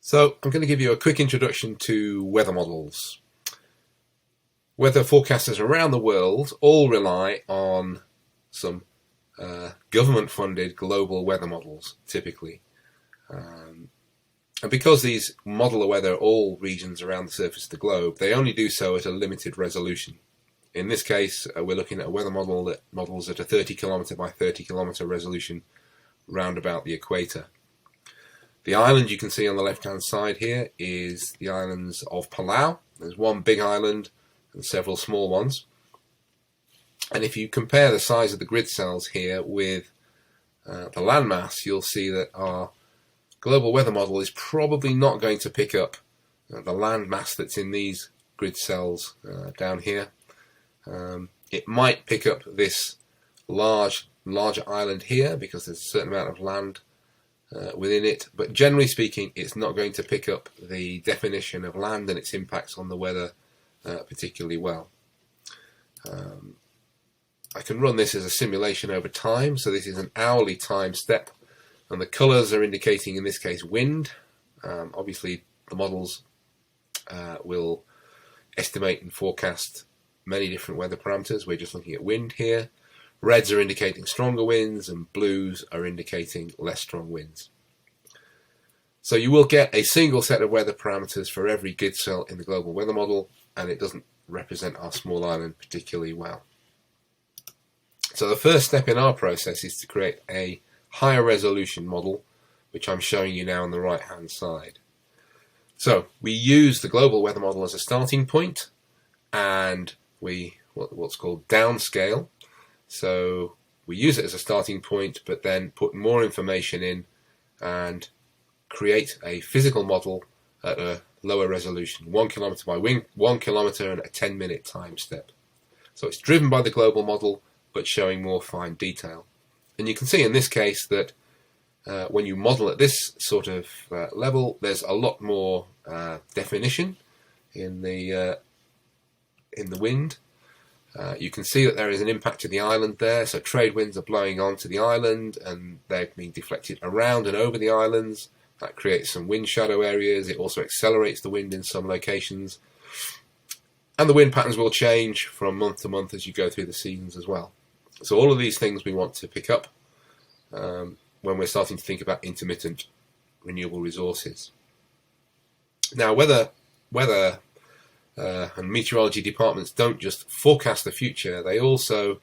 So I'm going to give you a quick introduction to weather models. Weather forecasters around the world all rely on some government-funded global weather models, typically. And because these model the weather all regions around the surface of the globe, they only do so at a limited resolution. In this case, we're looking at a weather model that models at a 30 kilometre by 30 kilometre resolution round about the equator. The island you can see on the left-hand side here is the islands of Palau. There's one big island and several small ones. And if you compare the size of the grid cells here with the landmass, you'll see that our global weather model is probably not going to pick up the landmass that's in these grid cells down here. It might pick up this larger island here because there's a certain amount of land within it, but generally speaking it's not going to pick up the definition of land and its impacts on the weather particularly well. I can run this as a simulation over time, so this is an hourly time step and the colours are indicating in this case wind. Obviously the models will estimate and forecast many different weather parameters. We're just looking at wind here. Reds are indicating stronger winds and blues are indicating less strong winds. So you will get a single set of weather parameters for every grid cell in the global weather model, and it doesn't represent our small island particularly well. So the first step in our process is to create a higher resolution model, which I'm showing you now on the right hand side. So we use the global weather model as a starting point, and we what's called downscale. So we use it as a starting point, but then put more information in and create a physical model at a lower resolution, 1 kilometre by 1 kilometre and a 10-minute time step. So it's driven by the global model, but showing more fine detail. And you can see in this case that when you model at this sort of level, there's a lot more definition in the wind. You can see that there is an impact to the island there, so trade winds are blowing onto the island and they're being deflected around and over the islands. That creates some wind shadow areas. It also accelerates the wind in some locations. And the wind patterns will change from month to month as you go through the seasons as well. So all of these things we want to pick up when we're starting to think about intermittent renewable resources. Now, weather and meteorology departments don't just forecast the future, they also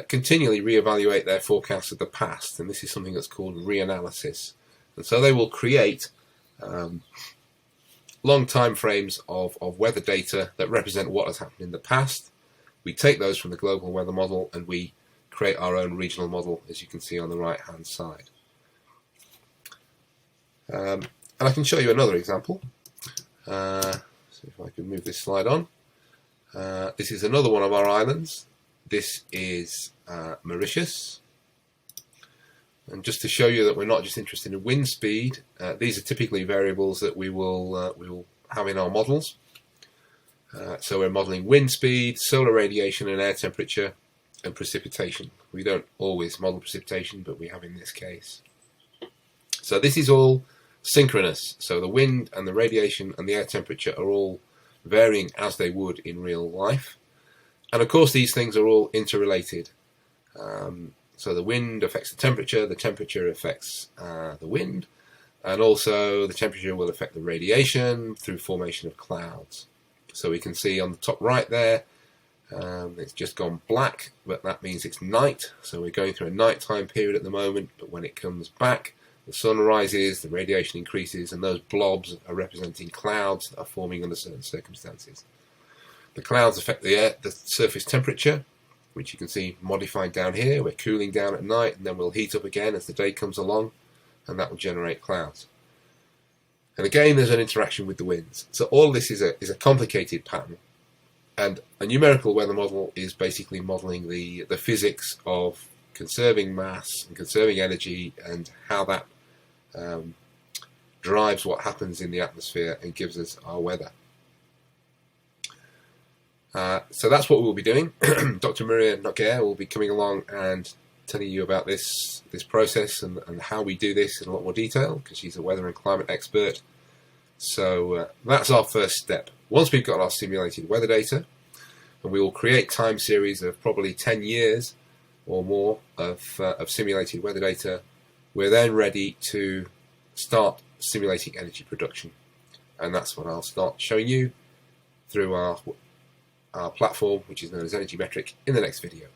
continually reevaluate their forecasts of the past, and this is something that's called reanalysis. And so they will create long time frames of weather data that represent what has happened in the past. We take those from the global weather model and we create our own regional model, as you can see on the right hand side. And I can show you another example. So if I can move this slide on. This is another one of our islands. This is Mauritius. And just to show you that we're not just interested in wind speed, these are typically variables that we will have in our models. So we're modelling wind speed, solar radiation and air temperature and precipitation. We don't always model precipitation, but we have in this case. So this is all synchronous, so the wind and the radiation and the air temperature are all varying as they would in real life. And of course these things are all interrelated. So the wind affects the temperature affects the wind, and also the temperature will affect the radiation through formation of clouds. So we can see on the top right there, it's just gone black, but that means it's night. So we're going through a nighttime period at the moment, but when it comes back, the sun rises, the radiation increases, and those blobs are representing clouds that are forming under certain circumstances. The clouds affect the surface temperature, which you can see modified down here. We're cooling down at night, and then we'll heat up again as the day comes along, and that will generate clouds. And again, there's an interaction with the winds. So all this is a complicated pattern. And a numerical weather model is basically modelling the physics of conserving mass and conserving energy and how that drives what happens in the atmosphere and gives us our weather. So that's what we'll be doing. Dr. Maria Noguer will be coming along and telling you about this process and how we do this in a lot more detail, because she's a weather and climate expert. So that's our first step. Once we've got our simulated weather data, and we will create time series of probably 10 years or more of simulated weather data, we're then ready to start simulating energy production. And that's what I'll start showing you through our platform, which is known as Energy Metric, in the next video.